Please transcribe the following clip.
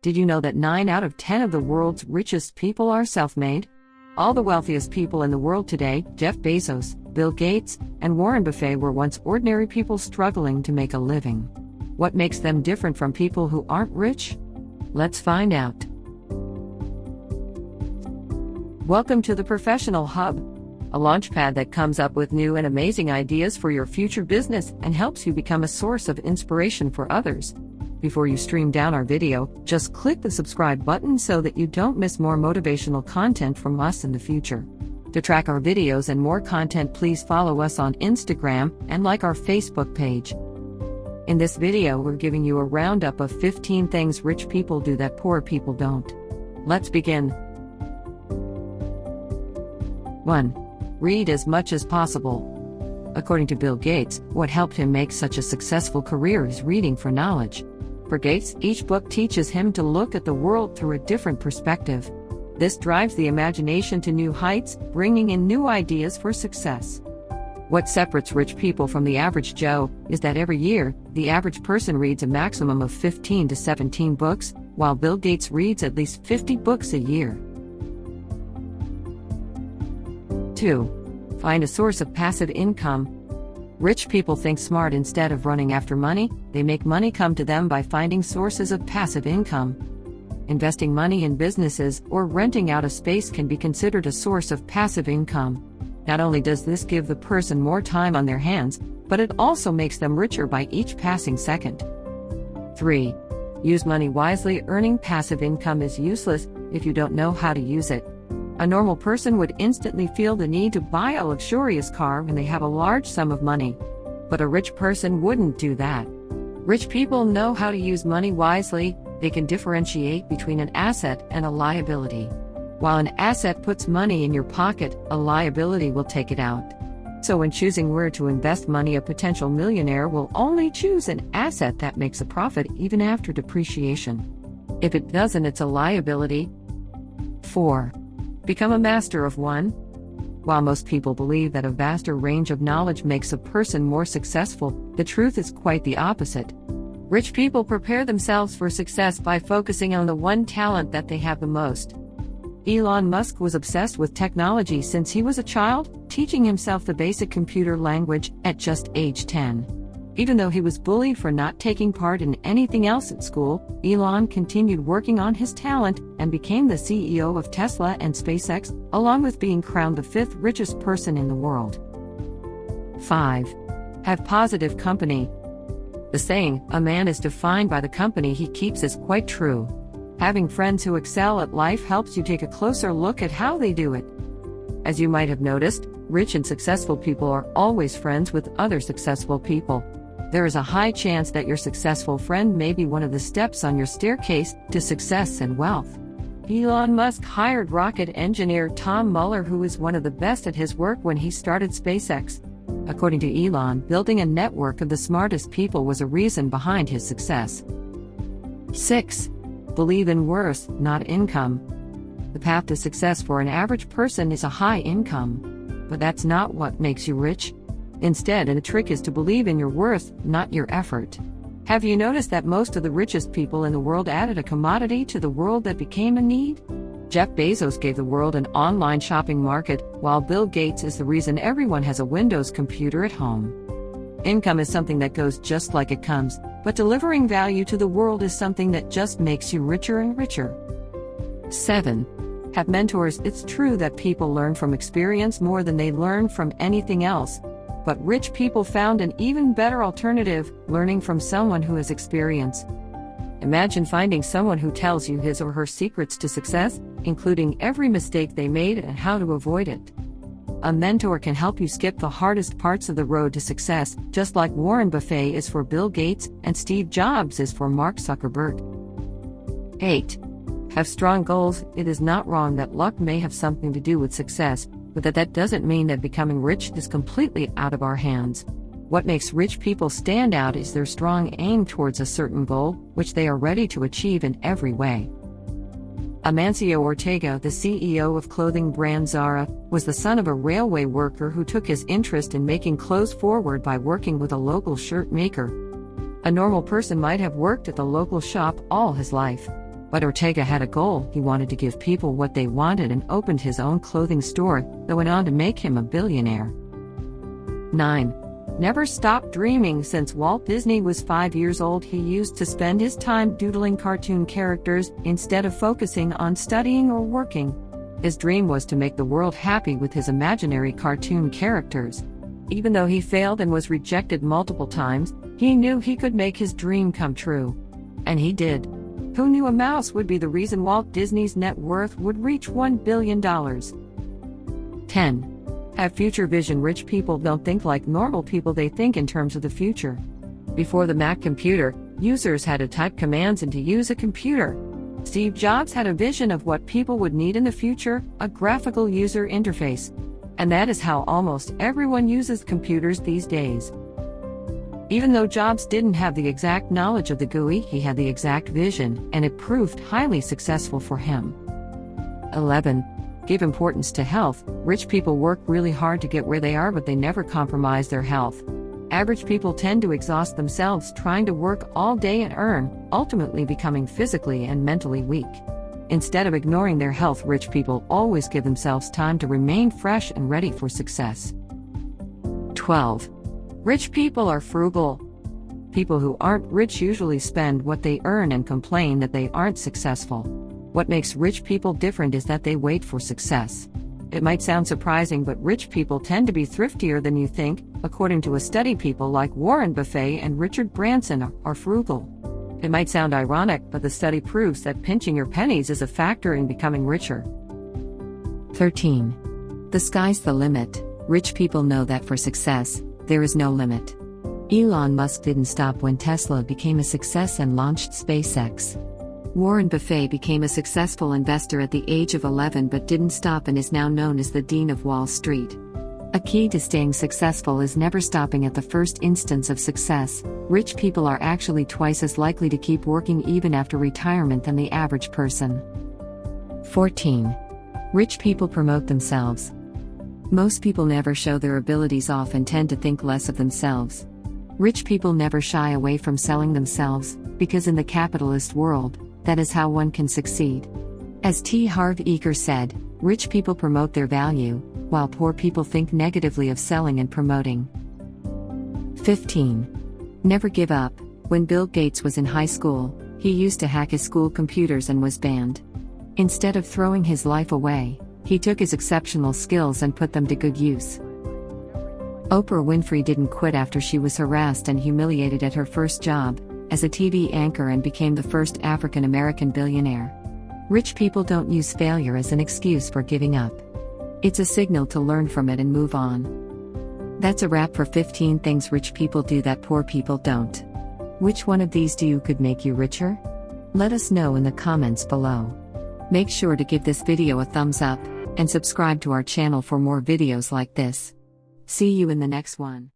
Did you know that 9 out of 10 of the world's richest people are self-made? All the wealthiest people in the world today, Jeff Bezos, Bill Gates, and Warren Buffett, were once ordinary people struggling to make a living. What makes them different from people who aren't rich? Let's find out. Welcome to the Professional Hub, a launchpad that comes up with new and amazing ideas for your future business and helps you become a source of inspiration for others. Before you stream down our video, just click the subscribe button so that you don't miss more motivational content from us in the future. To track our videos and more content, please follow us on Instagram and like our Facebook page. In this video, we're giving you a roundup of 15 things rich people do that poor people don't. Let's begin. 1. Read as much as possible. According to Bill Gates, what helped him make such a successful career is reading for knowledge. For Gates, each book teaches him to look at the world through a different perspective. This drives the imagination to new heights, bringing in new ideas for success. What separates rich people from the average Joe is that every year, the average person reads a maximum of 15 to 17 books, while Bill Gates reads at least 50 books a year. 2. Find a source of passive income. Rich people think smart. Instead of running after money, they make money come to them by finding sources of passive income. Investing money in businesses or renting out a space can be considered a source of passive income. Not only does this give the person more time on their hands, but it also makes them richer by each passing second. 3. Use money wisely. Earning passive income is useless if you don't know how to use it. A normal person would instantly feel the need to buy a luxurious car when they have a large sum of money. But a rich person wouldn't do that. Rich people know how to use money wisely. They can differentiate between an asset and a liability. While an asset puts money in your pocket, a liability will take it out. So when choosing where to invest money, a potential millionaire will only choose an asset that makes a profit even after depreciation. If it doesn't, it's a liability. 4. Become a master of one. While most people believe that a vaster range of knowledge makes a person more successful, the truth is quite the opposite. Rich people prepare themselves for success by focusing on the one talent that they have the most. Elon Musk was obsessed with technology since he was a child, teaching himself the basic computer language at just age 10. Even though he was bullied for not taking part in anything else at school, Elon continued working on his talent and became the CEO of Tesla and SpaceX, along with being crowned the 5th richest person in the world. 5. Have positive company. The saying, "a man is defined by the company he keeps," is quite true. Having friends who excel at life helps you take a closer look at how they do it. As you might have noticed, rich and successful people are always friends with other successful people. There is a high chance that your successful friend may be one of the steps on your staircase to success and wealth. Elon Musk hired rocket engineer Tom Mueller, who is one of the best at his work, when he started SpaceX. According to Elon, building a network of the smartest people was a reason behind his success. 6. Believe in worth, not income. The path to success for an average person is a high income. But that's not what makes you rich. Instead, the trick is to believe in your worth, not your effort. Have you noticed that most of the richest people in the world added a commodity to the world that became a need? Jeff Bezos gave the world an online shopping market, while Bill Gates is the reason everyone has a Windows computer at home. Income is something that goes just like it comes, but delivering value to the world is something that just makes you richer and richer. 7. Have mentors. It's true that people learn from experience more than they learn from anything else. But rich people found an even better alternative: learning from someone who has experience. Imagine finding someone who tells you his or her secrets to success, including every mistake they made and how to avoid it. A mentor can help you skip the hardest parts of the road to success, just like Warren Buffett is for Bill Gates and Steve Jobs is for Mark Zuckerberg. 8. Have strong goals. It is not wrong that luck may have something to do with success, but that doesn't mean that becoming rich is completely out of our hands. What makes rich people stand out is their strong aim towards a certain goal, which they are ready to achieve in every way. Amancio Ortega, the CEO of clothing brand Zara, was the son of a railway worker who took his interest in making clothes forward by working with a local shirt maker. A normal person might have worked at the local shop all his life. But Ortega had a goal. He wanted to give people what they wanted and opened his own clothing store that went on to make him a billionaire. 9. Never stopped dreaming. Since Walt Disney was 5 years old, he used to spend his time doodling cartoon characters instead of focusing on studying or working. His dream was to make the world happy with his imaginary cartoon characters. Even though he failed and was rejected multiple times, he knew he could make his dream come true. And he did. Who knew a mouse would be the reason Walt Disney's net worth would reach $1 billion? 10. Have future vision. Rich people don't think like normal people, they think in terms of the future. Before the Mac computer, users had to type commands in to use a computer. Steve Jobs had a vision of what people would need in the future, a graphical user interface. And that is how almost everyone uses computers these days. Even though Jobs didn't have the exact knowledge of the GUI, he had the exact vision, and it proved highly successful for him. 11. Give importance to health. Rich people work really hard to get where they are, but they never compromise their health. Average people tend to exhaust themselves trying to work all day and earn, ultimately becoming physically and mentally weak. Instead of ignoring their health, rich people always give themselves time to remain fresh and ready for success. 12. Rich people are frugal. People who aren't rich usually spend what they earn and complain that they aren't successful. What makes rich people different is that they wait for success. It might sound surprising, but rich people tend to be thriftier than you think. According to a study, people like Warren Buffett and Richard Branson are frugal. It might sound ironic, but the study proves that pinching your pennies is a factor in becoming richer. 13. The sky's the limit. Rich people know that for success, there is no limit. Elon Musk didn't stop when Tesla became a success and launched SpaceX. Warren Buffett became a successful investor at the age of 11 but didn't stop and is now known as the Dean of Wall Street. A key to staying successful is never stopping at the first instance of success. Rich people are actually twice as likely to keep working even after retirement than the average person. 14. Rich people promote themselves. Most people never show their abilities off and tend to think less of themselves. Rich people never shy away from selling themselves, because in the capitalist world, that is how one can succeed. As T. Harv Eker said, rich people promote their value, while poor people think negatively of selling and promoting. 15. Never give up. When Bill Gates was in high school, he used to hack his school computers and was banned. Instead of throwing his life away, he took his exceptional skills and put them to good use. Oprah Winfrey didn't quit after she was harassed and humiliated at her first job, as a TV anchor, and became the first African American billionaire. Rich people don't use failure as an excuse for giving up. It's a signal to learn from it and move on. That's a wrap for 15 things rich people do that poor people don't. Which one of these could make you richer? Let us know in the comments below. Make sure to give this video a thumbs up, and subscribe to our channel for more videos like this. See you in the next one.